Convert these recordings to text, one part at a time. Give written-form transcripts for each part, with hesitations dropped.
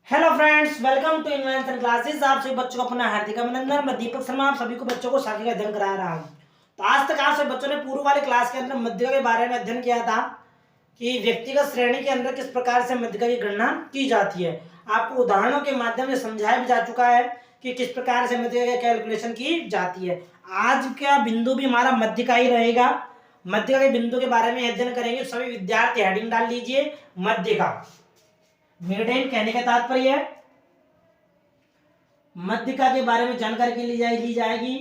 Hello friends, welcome to invention classes. आप सभी बच्चों को अपना हार्दिक अभिनंदन। मैं दीपक शर्मा आप सभी को बच्चों को साथी का अध्ययन करा रहा हूं। तो आज तक आप सभी बच्चों ने पूर्व वाली क्लास के अंदर मध्यका के बारे में अध्ययन किया था कि व्यक्तिगत श्रेणी के अंदर किस प्रकार से मध्यका की गणना की जाती है। आपको उदाहरणों के माध्यम से समझाया भी जा चुका है कि किस प्रकार से मध्यका की कैलकुलेशन की जाती है। आज का बिंदु भी हमारा मध्यका ही रहेगा। मध्यका के बिंदु के बारे में अध्ययन करेंगे। सभी विद्यार्थी हेडिंग डाल लीजिए मध्यका। मिड कहने का तात्पर्य है मध्यका के बारे में जानकारी ली जाएगी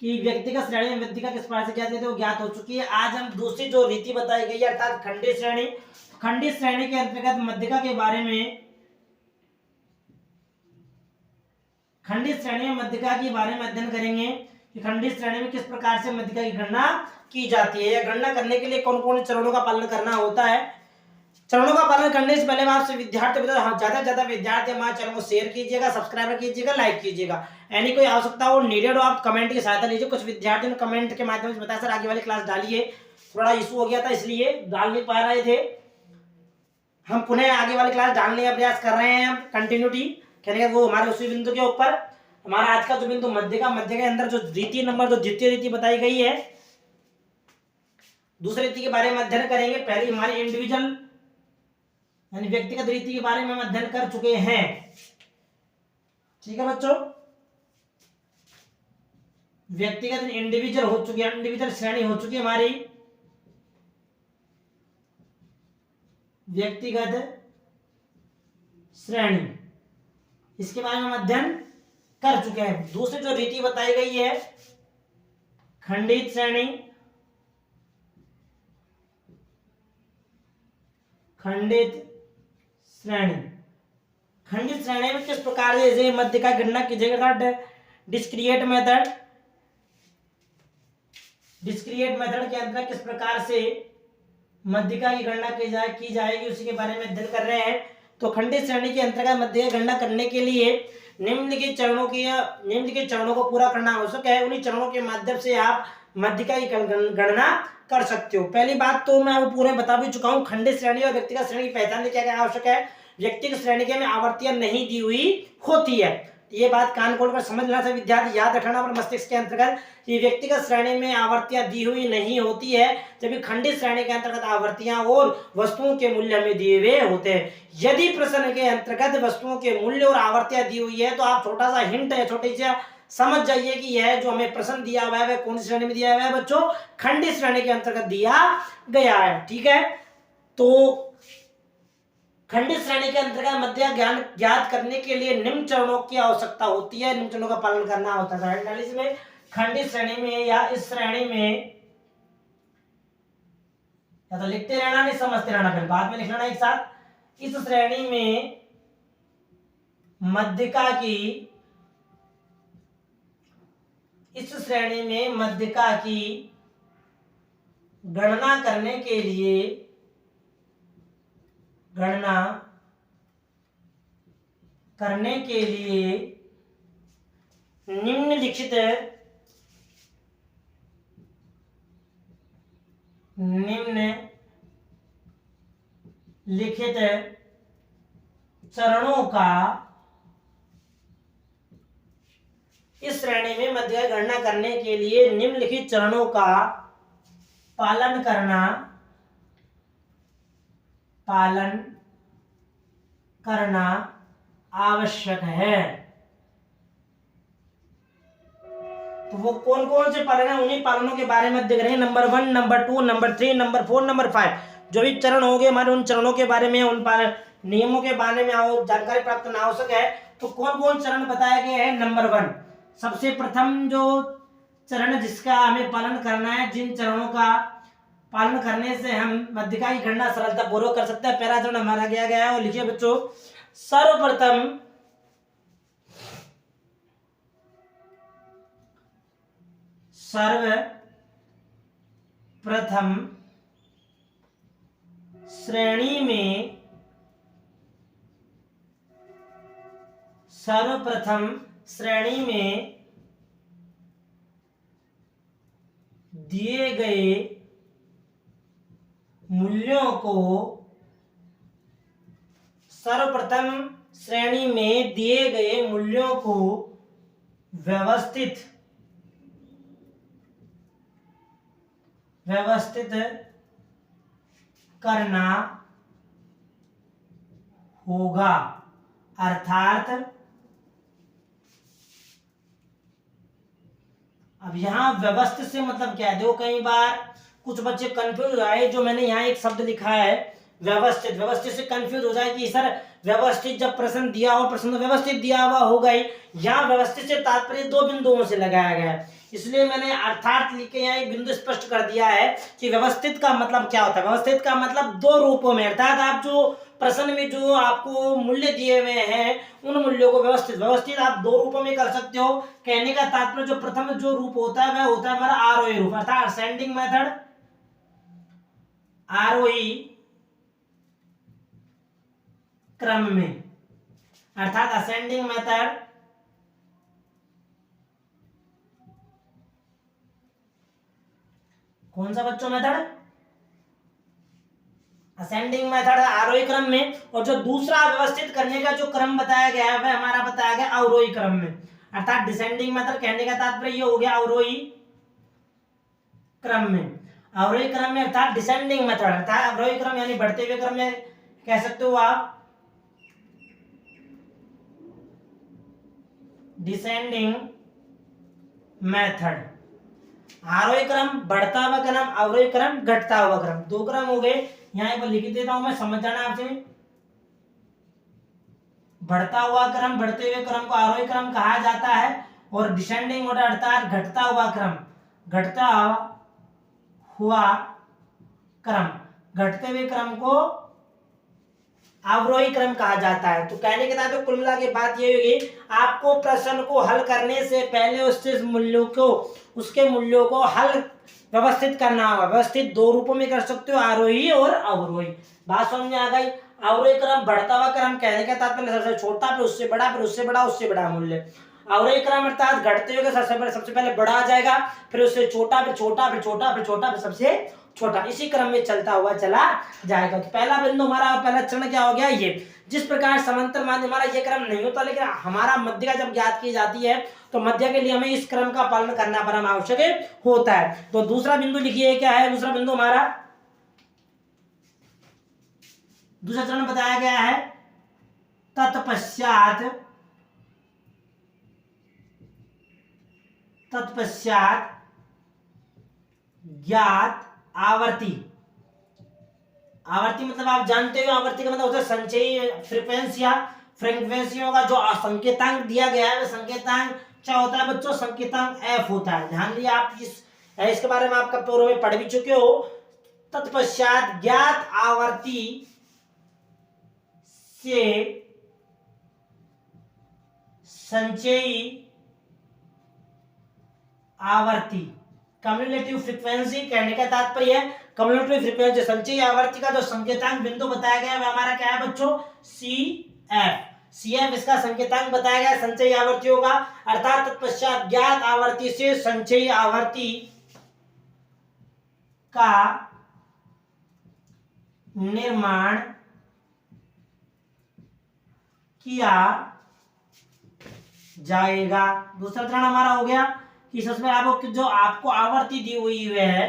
कि व्यक्तिगत श्रेणी में मध्यका किस प्रकार से ज्ञात है, वो ज्ञात हो चुकी है। आज हम दूसरी जो रीति बताई गई है अर्थात खंडित श्रेणी। खंडित श्रेणी के अंतर्गत मध्यका के बारे में खंडित श्रेणी में मध्यका के बारे में अध्ययन करेंगे कि खंडित श्रेणी में किस प्रकार से मध्यका की गणना की जाती है या गणना करने के लिए कौन कौन चरणों का पालन करना होता है। चरणों का पालन करने से पहले मैं आपसे विद्यार्थी बता ज्यादा से ज्यादा विद्यार्थी हमारे चैनल को शेयर कीजिएगा, सब्सक्राइब कीजिएगा, लाइक कीजिएगा। यानी कोई आवश्यकता हो नीडेड हो आप कमेंट की सहायता लीजिए। कुछ विद्यार्थियों ने कमेंट के माध्यम से बताया सर आगे वाली क्लास डालिए, थोड़ा इशू हो गया था इसलिए डाल नहीं पा रहे थे। हम पुनः आगे वाली क्लास डालने का प्रयास कर रहे हैं। कंटिन्यूटी कहने का वो हमारे उसी बिंदु के ऊपर हमारा आज का जो बिंदु मध्य के अंदर जो द्वितीय नंबर जो द्वितीय रीति बताई गई है, दूसरी रीति के बारे में अध्ययन करेंगे। पहली हमारी इंडिविजुअल यानी व्यक्तिगत रीति के बारे में हम अध्ययन कर चुके हैं। ठीक है बच्चों, व्यक्तिगत इंडिविजुअल हो चुकी है, इंडिविजुअल श्रेणी हो चुकी है हमारी व्यक्तिगत श्रेणी। इसके बारे में हम अध्ययन कर चुके हैं। दूसरी जो रीति बताई गई है खंडित श्रेणी। खंडित श्रेणी खंडित श्रेणी में किस प्रकार से मध्यका गणना की जाएगी। डिस्क्रिएट मेथड के अंतर्गत किस प्रकार से मध्यका की गणना की जाएगी उसी के बारे में अध्ययन कर रहे हैं। तो खंडित श्रेणी के अंतर्गत मध्यका गणना करने के लिए निम्नलिखित चरणों को पूरा करना आवश्यक है। उन्हीं चरणों के माध्यम से आप मध्यका की गणना कर सकते हो। पहली बात तो मैं वो पूरे बता भी चुका हूं। खंडित श्रेणी और व्यक्तिगत श्रेणी की पहचान क्या क्या आवश्यक है। व्यक्तिगत श्रेणी के में आवर्तियां नहीं दी हुई होती है। ये बात कान खोल कर समझ लेना। विद्यार्थी याद रखना अपने मस्तिष्क के अंतर्गत कि व्यक्तिगत श्रेणी में आवर्तियां दी हुई नहीं होती है, जबकि खंडित श्रेणी के अंतर्गत आवर्तियां और वस्तुओं के मूल्य में दिए हुए होते हैं। यदि प्रश्न के अंतर्गत वस्तुओं के मूल्य और आवर्तियां दी हुई है तो आप छोटा सा हिंट है, छोटी सी समझ जाइए कि यह जो हमें प्रश्न दिया हुआ है वह कौन सी श्रेणी में दिया हुआ है बच्चों, खंडित श्रेणी के अंतर्गत दिया गया है। ठीक है, तो खंडित श्रेणी के अंतर्गत मध्य ज्ञान ज्ञात करने के लिए निम्न चरणों की आवश्यकता होती है, निम्न चरणों का पालन करना होता है। इसमें खंडित श्रेणी में या इस श्रेणी में या तो लिखते रहना नहीं समझते रहना, फिर बाद में लिख लेना एक साथ। इस श्रेणी में मध्यका की गणना करने के लिए निम्नलिखित चरणों का इस श्रेणी में मध्य गणना करने के लिए निम्नलिखित चरणों का पालन करना आवश्यक है। तो वो कौन कौन से पालन है, उन्हीं पालनों के बारे में देख रहे हैं। Number 1, number 2, number 3, number 4, number 5 जो भी चरण होंगे हमारे, उन चरणों के बारे में, उन नियमों के बारे में जानकारी प्राप्त करना आवश्यक है। तो कौन कौन चरण बताए गए हैं। नंबर 1 सबसे प्रथम जो चरण जिसका हमें पालन करना है, जिन चरणों का पालन करने से हम मध्यका की गणना सरलता पूर्वक कर सकते हैं। पहला चरण हमारा गया है और लिखिए बच्चों, सर्वप्रथम सर्वप्रथम श्रेणी में दिए गए मूल्यों को सर्वप्रथम श्रेणी में दिए गए मूल्यों को व्यवस्थित करना होगा। अर्थात अब यहाँ व्यवस्थित से मतलब क्या है, देखो कई बार कुछ बच्चे कंफ्यूज हो जाए, जो मैंने यहाँ एक शब्द लिखा है व्यवस्थित, व्यवस्थित से कंफ्यूज हो जाए कि सर व्यवस्थित जब प्रश्न दिया हो, प्रश्न तो व्यवस्थित दिया हुआ होगा ही, यहाँ व्यवस्थित से तात्पर्य दो बिंदुओं से लगाया गया है, इसलिए मैंने अर्थात लिख के यहाँ एक बिंदु स्पष्ट कर दिया है कि व्यवस्थित का मतलब क्या होता है। व्यवस्थित का मतलब दो रूपों में, अर्थात आप जो प्रश्न में जो आपको मूल्य दिए हुए हैं उन मूल्यों को व्यवस्थित आप दो रूपों में कर सकते हो। कहने का तात्पर्य जो प्रथम जो रूप होता है वह होता है हमारा आरोही रूप, अर्थात असेंडिंग मेथड, आरोही क्रम में, अर्थात असेंडिंग मेथड कौन सा बच्चों मेथड, असेंडिंग मेथड आरोही क्रम में, और जो दूसरा व्यवस्थित करने का जो क्रम बताया गया है वह हमारा बताया गया अवरोही क्रम में, अर्थात डिसेंडिंग मेथड। कहने का तात्पर्य ये हो गया अवरोही क्रम में, अवरोही क्रम में अर्थात डिसेंडिंग मेथड, अर्थात अवरोही क्रम यानी बढ़ते हुए क्रम में कह सकते हो आप डिसेंडिंग मेथड। आरोही क्रम बढ़ता हुआ क्रम, अवरोही क्रम घटता हुआ क्रम, दो क्रम हो गए। यहाँ एक बार लिख देता हूं मैं, समझ जाना आपसे। बढ़ता हुआ क्रम, बढ़ते हुए क्रम को आरोही क्रम कहा जाता है, और डिसेंडिंग ऑर्डर अर्थात घटता हुआ क्रम, घटता हुआ क्रम, घटते हुए क्रम को अवरोही क्रम कहा जाता है। तो कहने के बाद कुल मिला के बात ये होगी, आपको प्रश्न को हल करने से पहले उसके मूल्यों को हल व्यवस्थित करना होगा। व्यवस्थित दो रूपों में कर सकते हो, आरोही और अवरोही। बात समझ में आ गई। अवरोही क्रम बढ़ता हुआ क्रम, कहने का तात्पर्य सबसे छोटा फिर उससे बड़ा, फिर उससे बड़ा, उससे बड़ा मूल्य। अवरोही क्रम अर्थात घटते हुए सबसे पहले बड़ा आ जाएगा, फिर उससे छोटा, फिर छोटा, फिर छोटा, फिर छोटा, फिर सबसे छोटा, इसी क्रम में चलता हुआ चला जाएगा। तो पहला बिंदु हमारा, पहला चरण क्या हो गया, ये जिस प्रकार समांतर माध्य हमारा ये क्रम नहीं होता, लेकिन हमारा मध्य जब ज्ञात की जाती है तो मध्य के लिए हमें इस क्रम का पालन करना परम आवश्यक होता है। तो दूसरा बिंदु लिखिए, क्या है दूसरा बिंदु हमारा, दूसरा चरण बताया गया है तत्पश्चात ज्ञात आवर्ती। आवर्ती मतलब आप जानते हो, आवर्ती का मतलब होता है संचयी फ्रीक्वेंसियों का जो संकेतांक दिया गया है, संकेतांक क्या होता है बच्चों, संकेतांक एफ होता है। ध्यान दिया आप, इसके बारे में आपका पूर्व में पढ़ भी चुके हो। तत्पश्चात ज्ञात आवर्ती से संचयी आवर्ती, कम्युलेटिव फ्रीक्वेंसी, कहने का तात्पर्य है कम्युलेटिव फ्रीक्वेंसी, संचयी आवर्ती का जो संकेतांक बिंदु बताया गया है वह हमारा क्या है बच्चों, CF इसका संकेतांक बताया गया है संचयी आवर्तियों का। अर्थात तत्पश्चात ज्ञात आवर्ती से संचयी आवर्ती का निर्माण किया जाएगा। दूसरा चरण हमारा हो गया कि सबसे आपको आवर्ती दी हुई है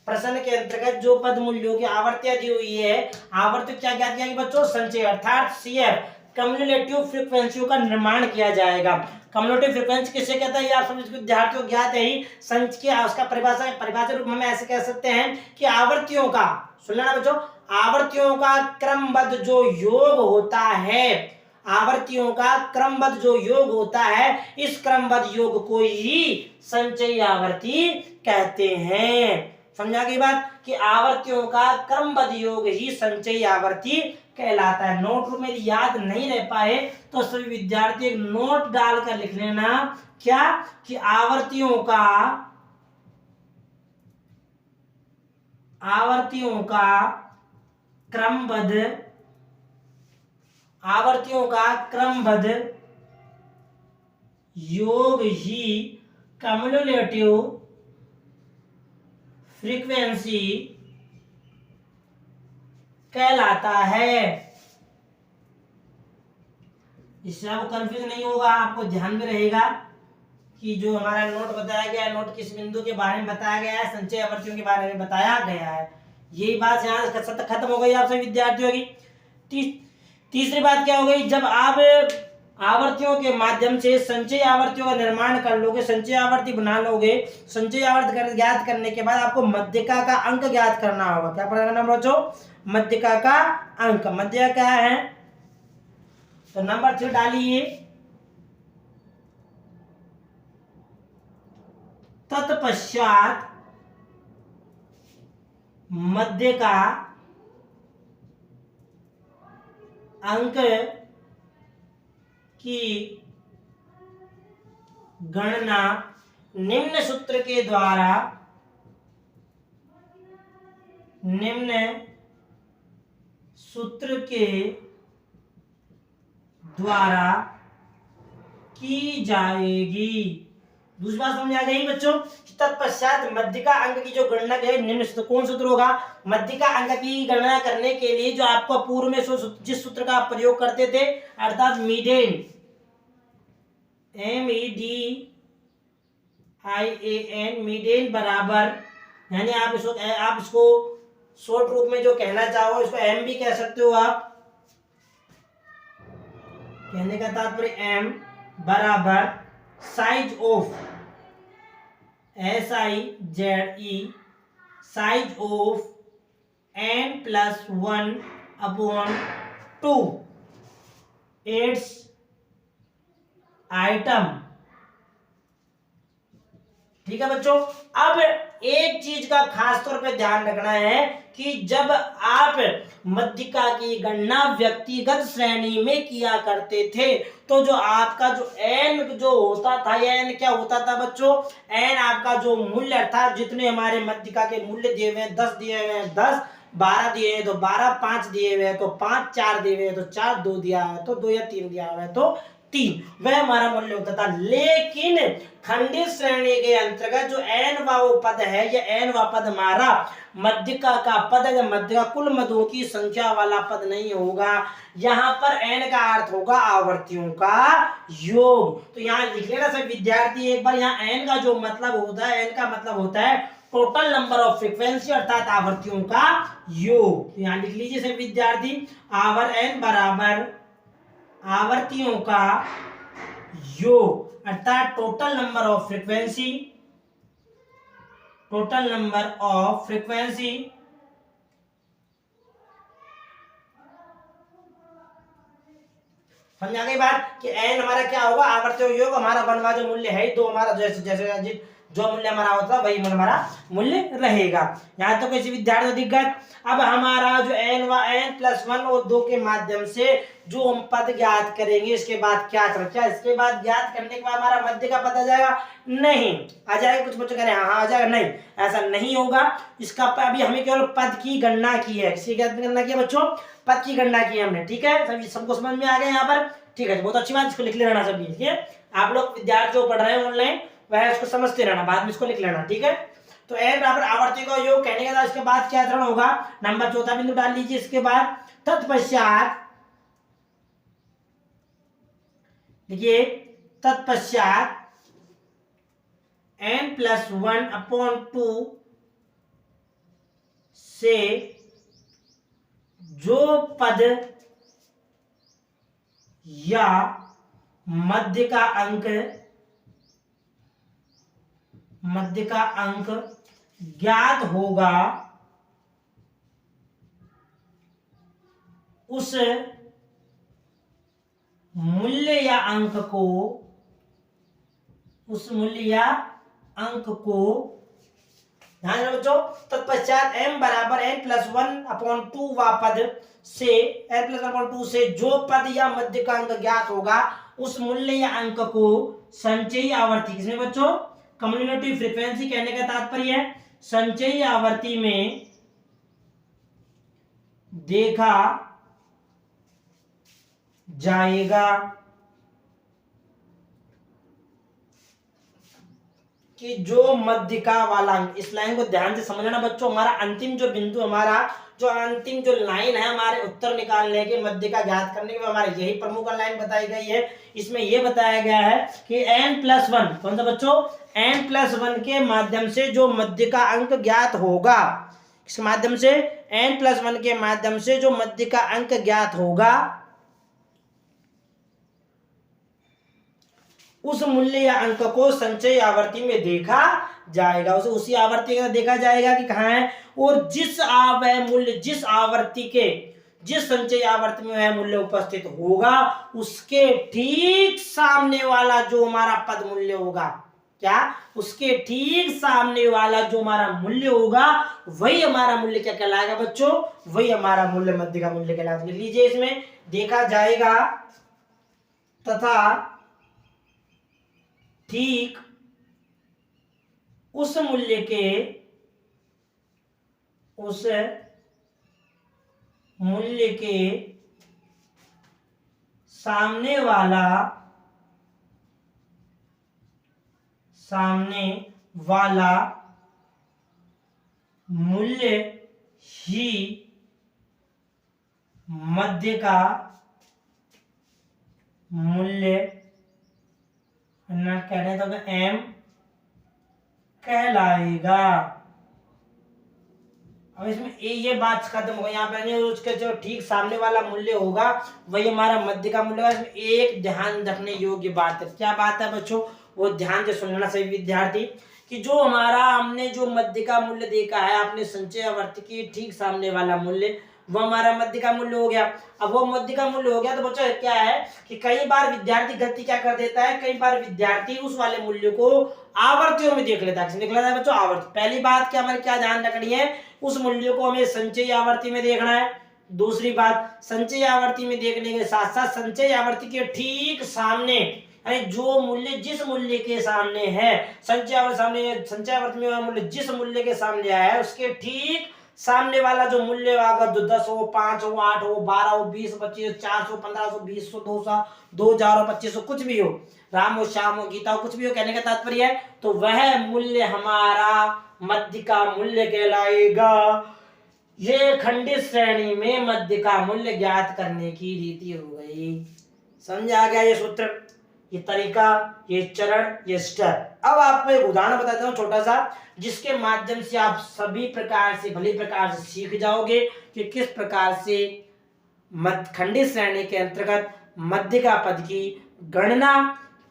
प्रश्न के अंतर्गत, जो पद मूल्यों की आवर्तियां दी हुई है, आवर्ती क्या ज्ञात किया बच्चों, संचय अर्थात CF कम्युलेटिव फ्रीक्वेंसियों का निर्माण किया जाएगा। कम्युलेटिव फ्रीक्वेंसी किसे कहता है, ये आप सभी विद्यार्थियों को ज्ञात है ही। संचय उसका परिभाषा रूप में हम ऐसे कह सकते हैं कि आवर्तियों का, सुन लेना बच्चों, आवर्तियों का क्रमबद्ध जो योग होता है, आवर्तियों का क्रमबद्ध जो योग होता है, इस क्रमबद्ध योग को ही संचयी आवर्ती कहते हैं। समझा गई बात कि आवर्तियों का क्रमबद्ध योग ही संचयी आवर्ती कहलाता है। नोट रूप में याद नहीं रह पाए तो सभी विद्यार्थी एक नोट डालकर लिख लेना, क्या कि आवर्तियों का क्रमबद्ध योग ही कम्युलेटिव फ्रीक्वेंसी कहलाता है। इससे आपको कंफ्यूज नहीं होगा, आपको ध्यान में रहेगा कि जो हमारा नोट बताया गया है, नोट किस बिंदु के बारे में बताया गया है, संचय आवर्तियों के बारे में बताया गया है। यही बात यहाँ खत्म हो गई आप सभी विद्यार्थियों की। तीसरी बात क्या हो गई, जब आप आवर्तियों के माध्यम से संचय आवर्तियों का निर्माण कर लोगे, संचय आवर्ती बना लोगे, संचय आवर्त ज्ञात करने के बाद आपको मध्यिका का अंक ज्ञात करना होगा। क्या करना बच्चों? मध्यिका का अंक। मध्यिका क्या है? तो नंबर 3 डालिए। तत्पश्चात मध्यिका अंक की गणना निम्न सूत्र के द्वारा की जाएगी। दूसरी बात समझ आ गई बच्चों? तत्पश्चात मध्यिका अंक की जो गणना है निम्न सूत्र, कौन सूत्र होगा? मध्यिका अंक की गणना करने के लिए जो आपको पूर्व में जिस सूत्र का आप प्रयोग करते थे, अर्थात मीडेन, MEDIAN, मीडेन बराबर, यानी आप इसको शॉर्ट रूप में जो कहना चाहो इसको एम भी कह सकते हो आप। कहने का तात्पर्य एम बराबर size of, SIZE, size of n+1/2 it's item. ठीक है बच्चों। अब एक चीज का खास तौर पे ध्यान रखना है कि जब आप मध्यिका की गणना व्यक्तिगत श्रेणी में किया करते थे तो जो आपका जो n जो होता था, यह n क्या होता था बच्चों? n आपका जो मूल्य था, जितने हमारे मध्यिका के मूल्य दिए हुए हैं, 10 दिए हुए हैं 10, 12 दिए हैं तो 12, 5 दिए हुए हैं तो 5, 4 दिए हुए हैं तो 4, 2 दिया है तो 2 या 3 दिया हुआ है तो 3, वह हमारा मूल्य होता था। लेकिन खंडित श्रेणी के अंतर्गत जो n वा पद है, यह n वा पद हमारा मध्यिका का पद है। मध्यिका कुल मधुओं की संख्या वाला पद नहीं होगा। यहाँ पर n का अर्थ होगा आवर्तियों का योग। तो यहाँ लिख लेना सब विद्यार्थी एक बार, यहाँ n का जो मतलब होता है, n का मतलब होता है टोटल नंबर ऑफ फ्रीक्वेंसी, अर्थात आवर्तियों का योग। तो यहाँ लिख लीजिए सब विद्यार्थी, आवर n बराबर आवर्तियों का योग, अर्थात total number of frequency, total number of frequency समझ आ गई बात कि n हमारा क्या होगा? आवर्तियों योग। हमारा बनवा जो मूल्य है तो हमारा जैसे जो मूल्य हमारा होता है वही हमारा मूल्य रहेगा। यहाँ तो किसी विद्यार्थी दिख गए। अब हमारा जो n+1 और 2 के माध्यम से जो हम पद ज्ञात करेंगे, इसके बाद क्या क्या इसके बाद ज्ञात करने के बाद हमारा मध्य का पद आ जाएगा? नहीं आ जाएगा। कुछ बच्चे कह रहे हैं हाँ आ जाएगा, नहीं ऐसा नहीं होगा। इसका अभी हमें केवल पद की गणना की है। किसी गणना की है बच्चों? पद की गणना की है हमने। ठीक है, सभी सबको समझ में आ गया यहाँ पर? ठीक है, बहुत अच्छी बात। इसको लिख लेना सभी। ठीक है, आप लोग विद्यार्थी जो पढ़ रहे हैं ऑनलाइन वह इसको समझते रहना, बाद में इसको लिख लेना। ठीक है, तो n बराबर आवर्ती का योग कहने के बाद इसके बाद क्या आचरण होगा? नंबर 4 बिंदु डाल लीजिए। इसके बाद तत्पश्चात देखिए, तत्पश्चात n+1/2 से जो पद या मध्य का अंक ज्ञात होगा, उस मूल्य या अंक को ध्यान रखो बच्चों। तत्पश्चात m बराबर n+1/2 वा पद से n+1/2 से जो पद या मध्य का अंक ज्ञात होगा, उस मूल्य या अंक को संचयी आवर्ती, किसमें बच्चों? कम्युलेटिव फ्रीक्वेंसी कहने का तात्पर्य है संचयी आवर्ती में देखा जाएगा कि जो मध्यिका वाला अंक, इस लाइन को ध्यान से समझना बच्चों, हमारा अंतिम जो बिंदु हमारा जो अंतिम जो लाइन है हमारे उत्तर निकालने के, मध्य का ज्ञात करने के, हमारे यही प्रमुख लाइन बताई गई है। इसमें यह बताया गया है कि n+1, कौन सा बच्चों, n+1 के माध्यम से जो मध्य का अंक ज्ञात होगा, इसके माध्यम से n+1 के माध्यम से जो मध्य का अंक ज्ञात होगा, उस मूल्य या अंक को संचय आवर्ती में देखा जाएगा। उसे उसी आवर्ती में देखा जाएगा कि कहाँ है, और जिस वह मूल्य जिस आवर्ती के, जिस संचय आवर्ती में वह मूल्य उपस्थित होगा, उसके ठीक सामने वाला जो हमारा पद मूल्य होगा, क्या, उसके ठीक सामने वाला जो हमारा मूल्य होगा, वही हमारा मूल्य क्या कहलाएगा बच्चों, वही हमारा मूल्य मध्य का मूल्य कहलाएगा। लीजिए इसमें देखा जाएगा तथा ठीक उस मूल्य के सामने वाला मूल्य ही मध्य का मूल्य ना कहने तो m कहलाएगा। अब इसमें ये बात खत्म हो गई, यहाँ पे उसके जो ठीक सामने वाला मूल्य होगा वही हमारा मध्य का मूल्य होगा। इसमें एक ध्यान रखने योग्य बात है, क्या बात है बच्चों, वो ध्यान से सुनना सभी विद्यार्थी, कि जो हमारा हमने जो मध्य का मूल्य देखा है, आपने संचय आवर्ती के ठीक सामने वाला मूल्य, वो हमारा मध्य का मूल्य हो गया। अब वो मध्य का मूल्य हो गया तो बच्चों क्या है कि कई बार विद्यार्थी गलती क्या कर देता है, कई बार विद्यार्थी उस वाले मूल्य को आवर्तियों में देख लेता है। देख लेता है बच्चों आवर्ती। पहली बात क्या हमारे क्या ध्यान रखनी है, उस मूल्य को हमें संचय आवर्ती में देखना है। दूसरी बात, संचय आवर्ती में देखने के साथ साथ संचय आवर्ती के ठीक सामने, यानी जो मूल्य जिस मूल्य के सामने है, संचय आवर्ती में मूल्य जिस मूल्य के सामने आया है, उसके ठीक सामने वाला जो मूल्य अगर 10 हो, 5 हो, 8 हो, 12 हो, 20, 25, 400, 1500, 2000, 200, 2000, 2500, कुछ भी हो, राम हो, श्याम हो, गीता हो, कुछ भी हो, कहने का तात्पर्य है तो वह मूल्य हमारा मध्य का मूल्य कहलाएगा। ये खंडित श्रेणी में मध्य का मूल्य ज्ञात करने की रीति हो गई। समझ आ गया ये सूत्र, ये तरीका, ये चरण, ये स्टेप। अब आपको एक उदाहरण बताता हूं छोटा सा, जिसके माध्यम से आप सभी प्रकार से भली प्रकार से सीख जाओगे कि किस प्रकार से खंडित श्रेणी के अंतर्गत मध्य का पद की गणना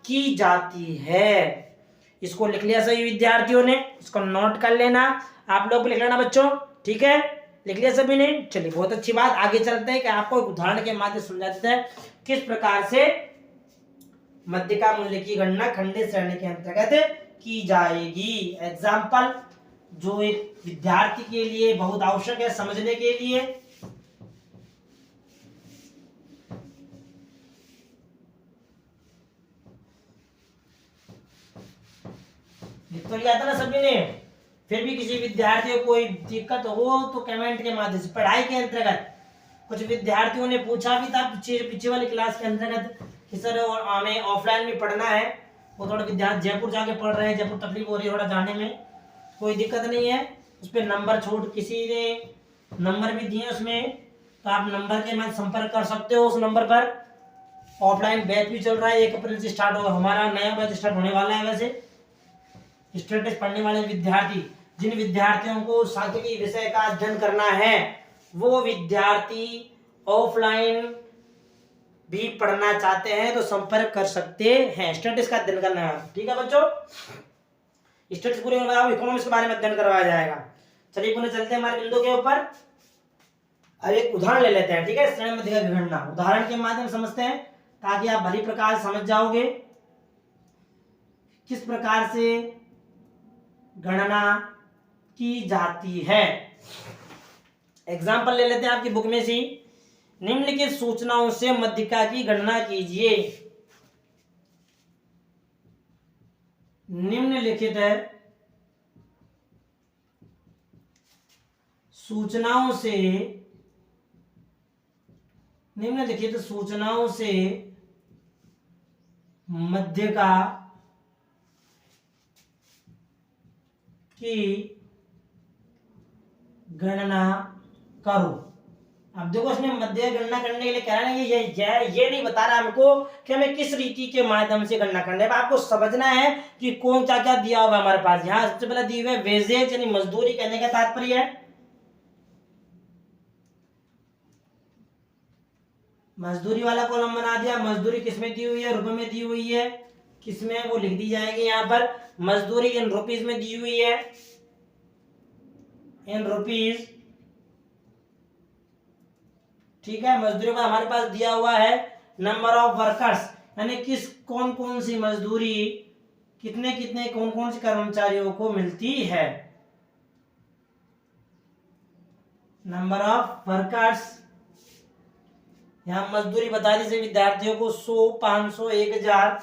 की जाती है। इसको लिख लिया सभी विद्यार्थियों ने, इसको नोट कर लेना, आप लोग भी लिख लेना बच्चों, ठीक है, लिख लिया सभी ने। चलिए बहुत अच्छी बात, आगे चलते हैं कि आपको एक उदाहरण के माध्यम से समझा देता है किस प्रकार से मध्य का मूल्य की गणना खंडित श्रेणी के अंतर्गत की जाएगी। एग्जाम्पल जो एक विद्यार्थी के लिए बहुत आवश्यक है समझने के लिए। तो लिया था ना सभी ने, फिर भी किसी विद्यार्थी को कोई दिक्कत हो तो कमेंट के माध्यम से। पढ़ाई के अंतर्गत कुछ विद्यार्थियों ने पूछा भी था पीछे वाली क्लास के अंतर्गत कि सर हमें ऑफलाइन में पढ़ना है, वो थोड़ा विद्यार्थी जयपुर जाके पढ़ रहे हैं, जयपुर तकलीफ हो रही है थोड़ा जाने में, कोई दिक्कत नहीं है, उस पर नंबर छूट किसी ने नंबर भी दिए उसमें, तो आप नंबर के मैं संपर्क कर सकते हो उस नंबर पर। ऑफलाइन बैच भी चल रहा है, 1 अप्रैल से स्टार्ट होगा, हमारा नया बैच स्टार्ट होने वाला है। वैसे स्टेटस पढ़ने वाले विद्यार्थी, जिन विद्यार्थियों को सांख्यिकी विषय का अध्ययन करना है, वो विद्यार्थी ऑफलाइन भी पढ़ना चाहते हैं तो संपर्क कर सकते हैं। स्टेटस का अध्ययन करना है, ठीक है बच्चों, स्टेटस पूरे इकोनॉमिक्स के बारे में अध्ययन करवाया जाएगा। चलिए पुनः चलते हैं हमारे बिंदु के ऊपर। अब एक उदाहरण ले लेते हैं, ठीक है, श्रेणी मध्य की गणना उदाहरण के माध्यम समझते हैं ताकि आप भली प्रकार समझ जाओगे किस प्रकार से गणना की जाती है। एग्जाम्पल ले लेते हैं आपकी बुक में से, निम्नलिखित सूचनाओं से मध्यिका की गणना कीजिए। निम्नलिखित सूचनाओं से मध्यिका की गणना करो। अब देखो इसने मध्य गणना करने के लिए कह रहा है ये नहीं बता रहा हमको कि हमें किस रीति के माध्यम से गणना करना है। आपको समझना है कि कौन क्या क्या दिया हुआ है हमारे पास। यहाँ सबसे पहले दिए हुए वेजेज यानी मजदूरी, कहने का तात्पर्य है मजदूरी वाला कॉलम बना दिया। मजदूरी किसमें दी हुई है? रुपए में दी हुई है। किसमें? वो लिख दी जाएगी यहाँ पर। मजदूरी इन रुपीज में दी हुई है, इन रुपीज। ठीक है, मजदूरी का हमारे पास दिया हुआ है नंबर ऑफ वर्कर्स, यानी किस कौन कौन सी मजदूरी कितने कितने कौन कौन से कर्मचारियों को मिलती है। नंबर ऑफ वर्कर्स, यहां मजदूरी बता दी विद्यार्थियों को 100, 500, 1000,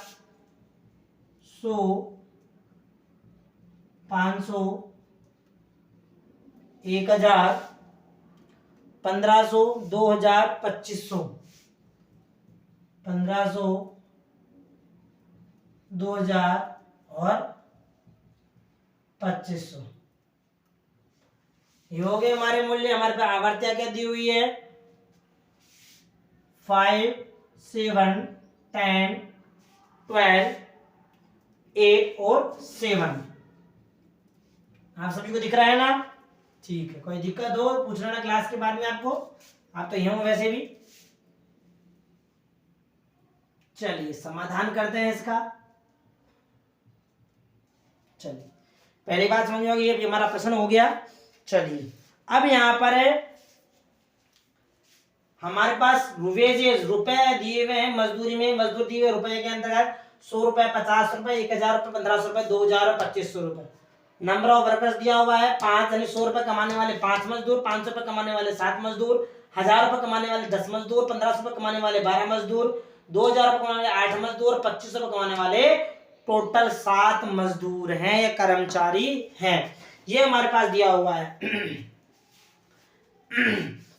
100, 500, 1000, 1500, 2000, 2500, 1500, 2000 और 2500। ये हो गए हमारे मूल्य। हमारे पे आवर्तिया क्या दी हुई है? 5, 7, 10, 12, 8 और 7। आप सभी को दिख रहा है ना? ठीक है, कोई दिक्कत हो पूछ लेना क्लास के बाद में आपको। आप तो यहीं हो वैसे भी। चलिए समाधान करते हैं इसका। चलिए पहली बात समझ में आ गई, ये हमारा प्रश्न हो गया। चलिए अब यहां पर है हमारे पास वेजेस, रुपए दिए हुए हैं मजदूरी में। मजदूर दिए हुए रुपए के अंतर्गत 100 रुपए, 50 रुपए, 1000 रुपए, 1500 रुपए, 2000 और 2500 रुपए। नंबर ऑफ वर्कर्स दिया हुआ है 5, यानी 100 रुपए कमाने वाले 5 मजदूर, 500 रुपए कमाने वाले 7 मजदूर, 1000 रुपए कमाने वाले 10 मजदूर, 1500 रुपए कमाने वाले 12 मजदूर, 2000 रुपए कमाने वाले 8 मजदूर, 2500 रुपए कमाने वाले टोटल 7 मजदूर हैं या कर्मचारी हैं। ये हमारे पास दिया हुआ है।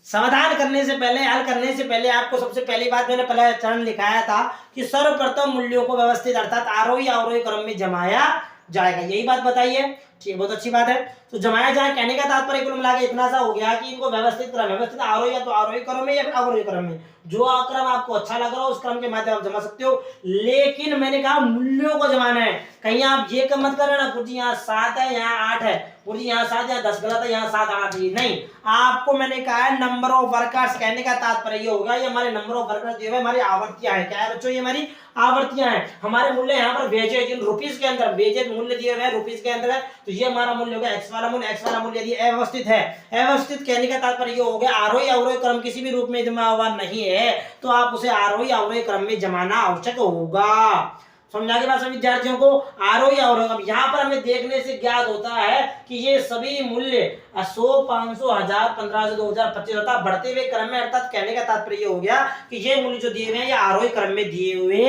समाधान करने से पहले, हल करने से पहले आपको सबसे पहली बात मैंने पहले चरण लिखाया था कि सर्वप्रथम मूल्यों को व्यवस्थित अर्थात आरोही अवरोही क्रम में जमाया जाएगा। यही बात बताइए। ठीक, बहुत अच्छी बात है। तो जमाया जाए कहने का तात्पर्य कुल मिला के इतना सा हो गया कि इनको व्यवस्थित क्रम, व्यवस्थित आरोही या तो आरोही क्रम में या फिर अवरोही क्रम में, जो क्रम आपको अच्छा लग रहा हो उस क्रम के माध्यम आप जमा सकते हो। लेकिन मैंने कहा मूल्यों को जमाना है। कहीं आप ये कम मत करना कुछ यहाँ 7 है यहाँ 8 है, कुछ यहाँ 7 यहाँ 10 गलत है, यहाँ 7 आना चाहिए। नहीं, आपको मैंने कहा है नंबर ऑफ वर्कर्स, कहने का तात्पर्य ये होगा ये हमारे नंबर ऑफ वर्कर्स दिए हुए हमारी आवर्तियां है। क्या है बच्चों? ये हमारी आवर्तियां हैं। हमारे मूल्य यहाँ पर वेजेज इन रुपीज के अंदर, वेजेज मूल्य दिए हुए हैं रुपीज के अंदर है, तो ये हमारा मूल्य होगा एक्स वाला मूल्य। एक्स वाला मूल्य यदि अव्यवस्थित है, अव्यवस्थित कहने का तात्पर्य ये हो गया आरोही अवरोही क्रम किसी भी रूप में जमा हुआ नहीं है, तो आप उसे आरोही अवरोही क्रम में जमाना आवश्यक होगा। समझा के बाद सभी विद्यार्थियों को? आरोही अवरोही। अब यहाँ पर हमें देखने से ज्ञात होता है कि ये सभी मूल्य 100, 500, 1000, 1500, 2000, 2500 होता बढ़ते हुए क्रम में, अर्थात कहने का तात्पर्य ये हो गया कि ये मूल्य जो दिए हुए हैं ये आरोही क्रम में दिए हुए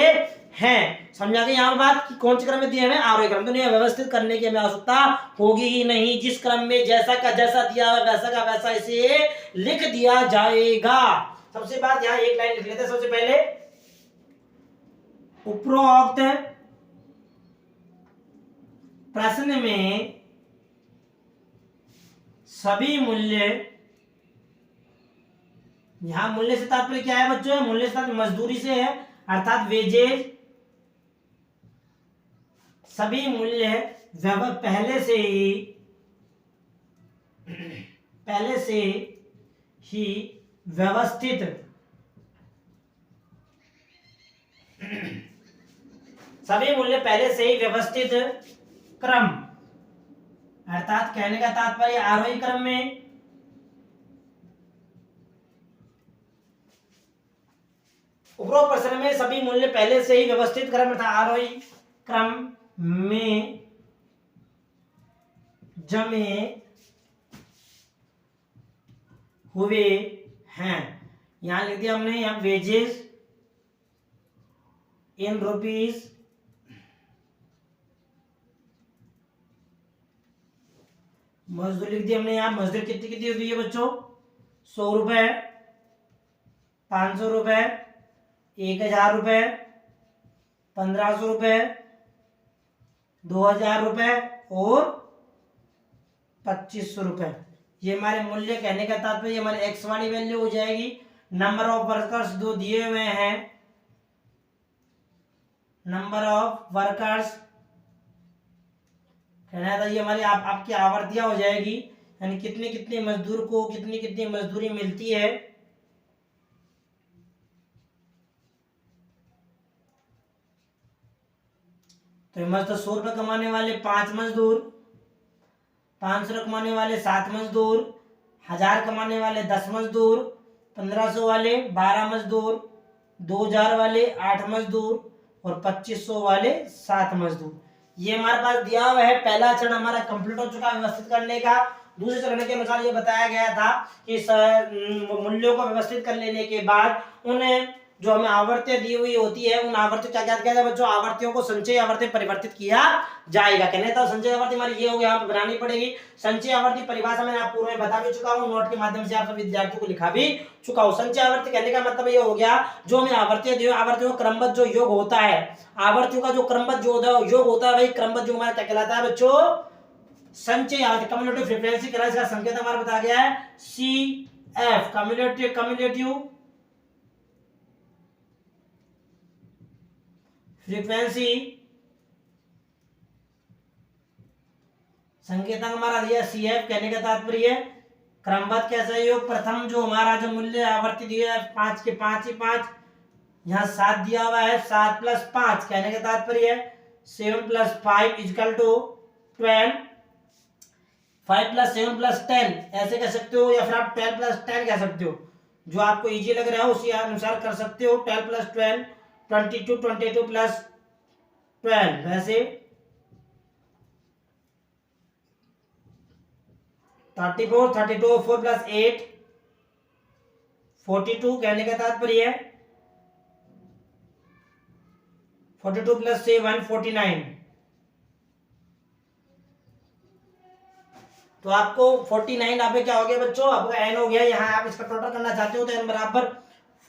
हैं। समझा के यहाँ बात कि कौन से क्रम में दिए हुए? आरोही क्रम। तो नहीं, व्यवस्थित करने की हमें आवश्यकता होगी ही नहीं। जिस क्रम में जैसा का जैसा दिया हुआ वैसा का वैसा इसे लिख दिया जाएगा। सबसे बात यहाँ एक लाइन लिख लेते हैं। सबसे पहले उपरोक्त प्रश्न में सभी मूल्य, यहां मूल्य से तात्पर्य क्या है बच्चों? मूल्य से तात्पर्य मजदूरी से है, अर्थात वेजेज। सभी मूल्य पहले से ही व्यवस्थित, सभी मूल्य पहले से ही व्यवस्थित क्रम, अर्थात कहने का तात्पर्य आरोही क्रम में उपरोक्त प्रश्न में सभी मूल्य पहले से ही व्यवस्थित क्रम अर्थात आरोही क्रम में जमे हुए हैं। यहां लिख दिया हमने, यहां वेजेस इन रुपीज, मजदूर लिख दी हमने। यहाँ मजदूर कितनी कितनी हुई है बच्चों? 100 रुपए, 500 रुपए, 1000 रुपए, 1500 रुपए, 2000 रुपए और 2500 रुपए। ये हमारे मूल्य कहने का तात्पर्य हमारे एक्स वाली वैल्यू हो जाएगी। नंबर ऑफ वर्कर्स जो दिए हुए हैं, नंबर ऑफ वर्कर्स कहना था ये हमारी आपकी आवर्तियां हो जाएगी, यानी कितने कितने मजदूर को कितनी कितनी मजदूरी मिलती है। तो मजदूर 100 रुपये कमाने वाले 5 मजदूर, 500 कमाने वाले 7 मजदूर, 1000 कमाने वाले 10 मजदूर, 1500 वाले 12 मजदूर, 2000 वाले 8 मजदूर और 2500 वाले 7 मजदूर। ये हमारे पास दिया हुआ है। पहला चरण हमारा कंप्लीट हो चुका है व्यवस्थित करने का। दूसरे चरण के अनुसार ये बताया गया था कि मूल्यों को व्यवस्थित कर लेने के बाद उन्हें जो हमें आवर्तियां दी हुई होती है उन आवर्तियों क्या क्या किया जाए बच्चों, आवर्तियों को संचय आवर्ती परिवर्तित किया जाएगा। कहने था संचय आवर्ती हमारी ये हो गया, यहाँ पे बनानी पड़ेगी। संचय आवर्ती परिभाषा मैंने आप पूर्व में बता भी चुका हूँ, नोट के माध्यम से आप सब विद्यार्थियों को लिखा भी चुका हूँ। संचय आवर्ती कहने का मतलब ये हो गया जो हमें आवर्तियां दी, आवर्तियों का क्रमबद्ध जो योग होता है, आवर्तियों का जो क्रमबद्ध योग होता है वही क्रमबद्ध योग हमारा क्या कहलाता है बच्चों, संचय आवर्ती। कम्युलेटिव फ्रीक्वेंसी का संकेत हमारा बताया गया है CF, कम्युलेटिव फ्रीक्वेंसी संकेतक हमारा दिया CF। कहने का तात्पर्य क्रमबद्ध कैसा योग, प्रथम जो हमारा जो मूल्य आवर्ती दिया है 5 के 5 ही 5, यहाँ 7 दिया हुआ है, 7 + 5 कहने का तात्पर्य 7 + 5 = 12, 5 + 7 + 10 ऐसे कह सकते हो, या फिर आप 12 + 10 कह सकते हो, जो आपको इजी लग रहा है उसी अनुसार कर सकते हो। 12 + 12 22, 22 + 12 वैसे 34, 32 4 + 8 42 कहने का तात्पर्य 42 + 7 49। तो आपको 49 आप क्या हो गया बच्चों, आपका n हो गया। यहाँ आप इसका टोटल करना चाहते हो तो n बराबर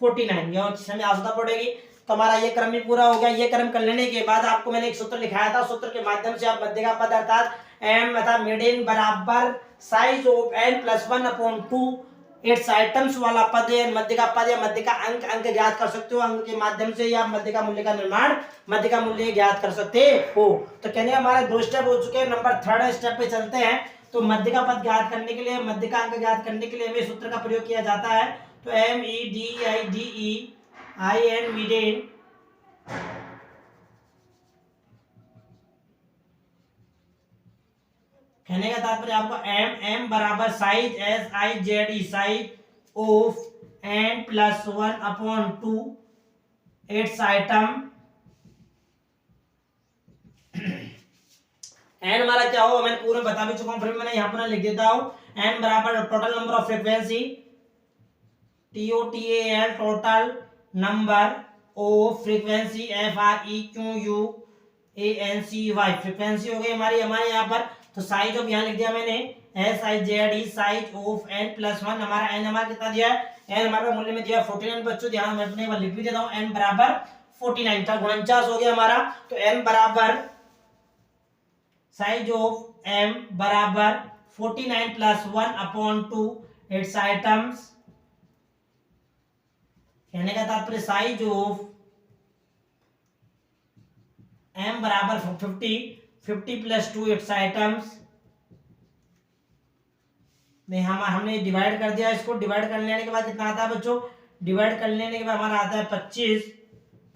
49 यहाँ हमें आवश्यकता पड़ेगी। तो हमारा ये क्रम भी पूरा हो गया। ये क्रम कर लेने के बाद आपको मैंने एक सूत्र लिखाया था, सूत्र के माध्यम से आप मध्य का पद अर्थात m तथा मीडियन बराबर size of n + 1/2 it's items वाला पद है, मध्य का पद या मध्य का अंक ज्ञात कर सकते हो। अंक के माध्यम से या मध्य का मूल्य का निर्माण, मध्य का मूल्य ज्ञात कर सकते हो। तो कहने हमारे 2 स्टेप हो चुके हैं। नंबर 3rd स्टेप पे चलते हैं। तो मध्य का पद ज्ञात करने के लिए, मध्य का अंक ज्ञात करने के लिए हमें सूत्र का प्रयोग किया जाता है। तो MEDIDEIN मीडियन कहने का तात्पर्य आपको m बराबर size SIZE size of n + 1/2 it's item. n हमारा क्या हो मैंने पूरे बता भी चुका हूं, फिर मैंने यहाँ पर लिख देता हूं। n बराबर total number of frequency TOTAL total number of frequency FREQUANCY frequency हो गई हमारी यहाँ पर। तो साइज ऑफ यहाँ लिख दिया मैंने SIZE साइज ऑफ n + 1। हमारा n हमारा कितना दिया है, n हमारा मूल्य में दिया 49 बच्चों, ध्यान मैं अपने लिख भी देता हूँ। n बराबर 49 था, 49 हो गया हमारा। तो n बराबर साइज ऑफ m बराबर 49 + 1/2 इट्स आइटम्स। कहने का तात्पर्य साइज ऑफ m बराबर 50 + 2 इट्स आइटम्स में हमने डिवाइड कर दिया। इसको डिवाइड कर लेने के बाद कितना आता है बच्चों, डिवाइड कर लेने के बाद हमारा आता है 25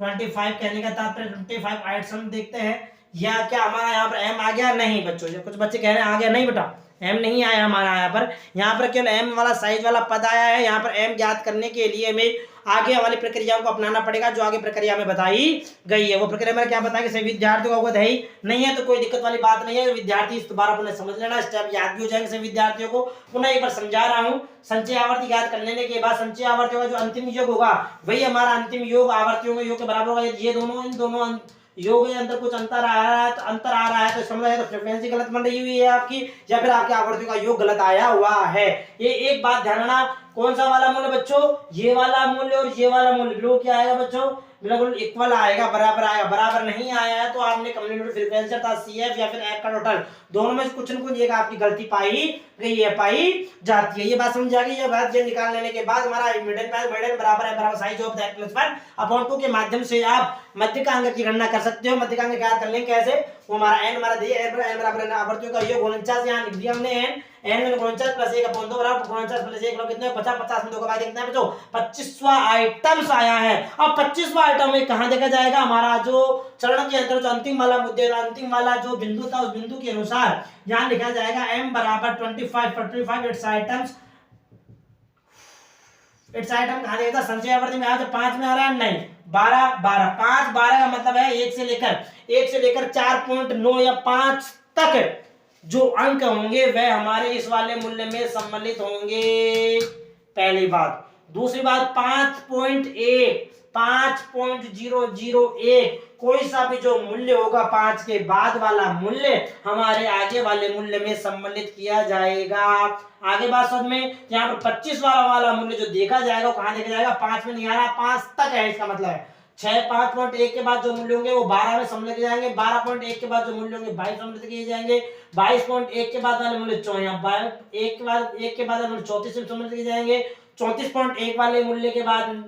25। कहने का तात्पर्य 25 आइटम देखते हैं या क्या हमारा यहाँ पर m आ गया, नहीं बच्चों। कुछ बच्चे कह रहे हैं आ गया, नहीं बेटा m नहीं आया हमारा यहाँ पर केवल m वाला साइज वाला पद आया है। यहाँ पर m ज्ञात करने के लिए हमें आगे वाली प्रक्रियाओं को अपनाना पड़ेगा जो आगे प्रक्रिया में बताई गई है। वो प्रक्रिया में क्या बताया कि सभी विद्यार्थियों को अवगत है ही नहीं है, तो कोई दिक्कत वाली बात नहीं है। विद्यार्थी इस दोबारा पुनः समझ लेना, स्टेप याद भी हो जाएंगे सभी विद्यार्थियों को। पुनः एक बार समझा रहा हूँ। संचय आवर्ती याद कर लेने के बाद संचय आवर्तियों का जो अंतिम योग होगा वही हमारा अंतिम योग आवर्तियों के योग के बराबर होगा। ये दोनों इन दोनों योग के अंदर कुछ अंतर आ रहा है, तो अंतर आ रहा है तो समझ तो फ्रीक्वेंसी गलत बन रही हुई है आपकी, या फिर आपके आवर्तियों का योग गलत आया हुआ है। ये एक बात ध्यान रखना, कौन सा वाला मूल्य बच्चों, ये वाला मूल्य और ये वाला मूल्य बिल्कुल क्या आएगा बच्चों, बिल्कुल इक्वल आएगा, बराबर आएगा। बराबर नहीं आया है तो आपने कम्युनिकेटेड फ्रीक्वेंसी अर्थात CF या फिर F का टोटल दोनों में से कुछ न कुछ एक आपकी गलती पाई गई है, पाई जाती है। ये बात समझ आ गई। ये बात ये निकाल लेने के बाद हमारा मीडियन बराबर है बराबर साइज ऑफ दैट प्लस 1/2 के माध्यम से आप मध्यकांक की गणना कर सकते हो। मध्यकांक ज्ञात कर लेंगे कैसे, वो हमारा n हमारा दिया n बराबर आवर्तियों का योग 49 यहाँ लिख दिया हमने n में 49 प्लस 1/2 बराबर 49 प्लस 1 कितने 50 50 में 2 का भाग कितना है बच्चों 25वां आइटम्स आया है। अब 25वां आइटम में कहां देखा जाएगा, हमारा जो चरण के अंतर जो अंतिम वाला मुद्दे अंतिम वाला जो बिंदु था उस बिंदु के अनुसार यहां लिखा जाएगा m बराबर 25 इट्स आइटम्स कहां देखा संचय आवर्ती में आज 5 में आ रहा है, नहीं 12 12 5 12 का मतलब है 1 से लेकर 4.9 या 5 तक जो अंक होंगे वह हमारे इस वाले मूल्य में सम्मिलित होंगे, पहली बात। दूसरी बात 5.001 कोई सा भी जो मूल्य होगा 5 के बाद वाला मूल्य हमारे आगे वाले मूल्य में सम्मिलित किया जाएगा। आगे बात समझ में, यहाँ पर 25 वाला मूल्य जो देखा जाएगा वो कहां देखा जाएगा, 5 में नहीं आ रहा, 5 तक है, इसका मतलब है 5.1 के बाद जो मूल्य होंगे वो 12 में सम्मिलित किए जाएंगे, 12.1 के बाद जो मूल्य होंगे 22 सम्मिलित किए जाएंगे, 22.1 के बाद वाले मूल्य 1 के बाद 34 में सम्मिलित किए जाएंगे, 34.1 वाले मूल्य के बाद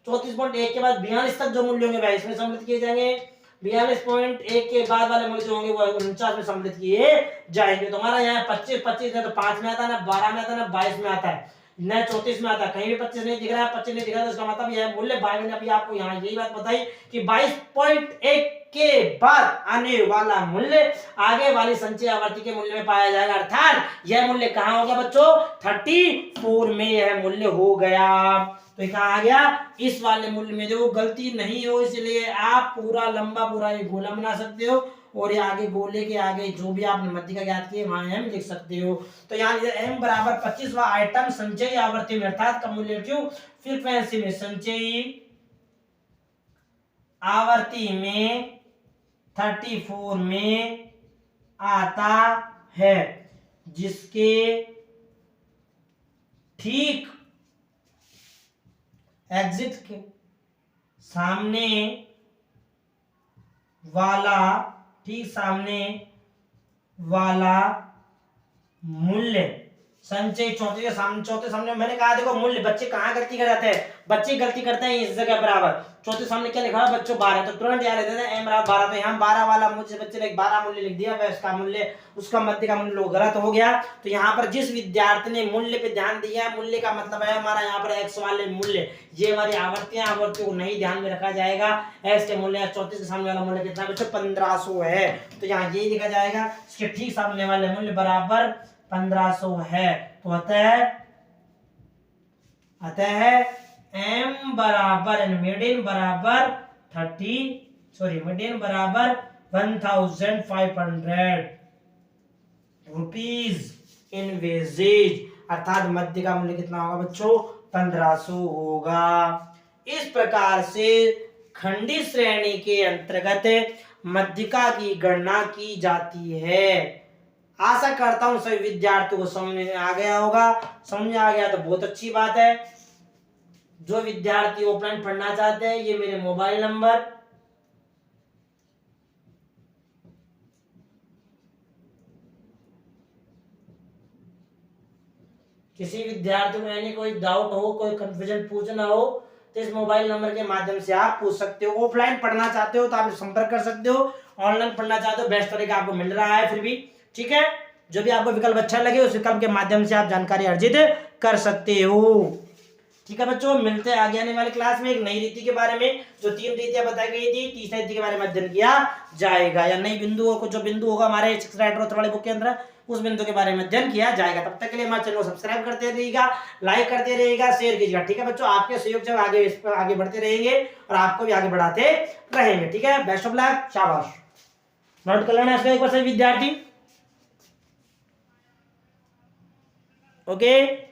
34.1 के बाद 42 तक जो मूल्य होंगे वह इसमें सम्मिलित किए जाएंगे, 42.1 के बाद वाले मूल्य जो होंगे वो 49 में सम्मिलित किए जाएंगे। तो हमारा यहाँ 25 है तो 5 में आता है ना, 12 में आता है ना, 22 में आता है न 34 में आता है, कहीं भी 25 नहीं दिख रहा है, 25 नहीं दिख रहा है तो इसका मतलब यह मूल्य 22 ने अभी आपको यहाँ यही बात बताई कि 22.1 के बाद आने वाला मूल्य आगे वाली संचय आवर्ती के मूल्य में पाया जाएगा, अर्थात यह मूल्य कहां हो गया बच्चों 34 में यह मूल्य हो गया। तो कहा आ गया इस वाले मूल्य में जो गलती नहीं हो, इसलिए आप पूरा लंबा पूरा ये गोला बना सकते हो और ये आगे गोले के आगे जो भी आपने मध्यिका ज्ञात किए वहां m लिख सकते हो। तो यहाँ m बराबर 25वां आइटम संचयी आवर्ती में अर्थात कम्युलेटिव फ्रीक्वेंसी में संचयी आवर्ती में 34 में आता है, जिसके ठीक एग्जिट के सामने वाला मूल्य संचय चौथे सामने मैंने कहा देखो मूल्य बच्चे कहां गलती कर जाते हैं, बच्चे गलती करते हैं इस जगह बराबर चौथे सामने क्या लिखा है बच्चों 12, तो तुरंत याद रहता है m बराबर 12, तो यहाँ 12 वाला मुझे बच्चे ने 12 मूल्य लिख दिया, वह उसका मूल्य उसका मध्य का मूल्य गलत हो गया। तो यहाँ पर जिस विद्यार्थी ने मूल्य पे ध्यान दिया है, मूल्य का मतलब है हमारा यहाँ पर x वाले मूल्य ये हमारी आवर्तियां को नहीं ध्यान में रखा जाएगा, x के मूल्य 34 के सामने वाला मूल्य कितना बच्चों 1500 है, तो यहाँ यही लिखा जाएगा इसके ठीक सामने वाले मूल्य बराबर 1500 है। तो अतः m बराबर मीडियन बराबर 1500 रुपीज इन वेजेज, अर्थात मध्य का मूल्य कितना होगा बच्चों 1500 होगा। इस प्रकार से खंडी श्रेणी के अंतर्गत मध्यिका की गणना की जाती है। आशा करता हूं सभी विद्यार्थियों को समझ में आ गया होगा, समझ में आ गया तो बहुत अच्छी बात है। जो विद्यार्थी ऑफलाइन पढ़ना चाहते हैं ये मेरे मोबाइल नंबर किसी विद्यार्थी को यानी कोई डाउट हो, कोई कंफ्यूजन पूछना हो तो इस मोबाइल नंबर के माध्यम से आप पूछ सकते हो। ऑफलाइन पढ़ना चाहते हो तो आप संपर्क कर सकते हो, ऑनलाइन पढ़ना चाहते हो बेस्ट तरीका आपको मिल रहा है फिर भी, ठीक है। जो भी आपको विकल्प अच्छा लगे उस विकल्प के माध्यम से आप जानकारी अर्जित कर सकते हो, ठीक है बच्चों। मिलते हैं आगे आने वाली क्लास में एक नई रीति के बारे में, जो 3 रीतियां बताई गई थी, तीसरी रीति के बारे में अध्ययन किया जाएगा, या नई बिंदु को जो बिंदु होगा हमारे राइटर वाले बुक के अंदर उस बिंदु के बारे में अध्ययन किया जाएगा। तब तक के लिए हमारे चैनल को सब्सक्राइब करते रहिएगा, लाइक करते रहिएगा, शेयर कीजिएगा, ठीक है बच्चों। आपके सहयोग से आगे बढ़ते रहेंगे और आपको भी आगे बढ़ाते रहेंगे, ठीक है। बेस्ट ऑफ लक, शाबाश। नोट कर लेना इसका एक बार सभी विद्यार्थी, ओके।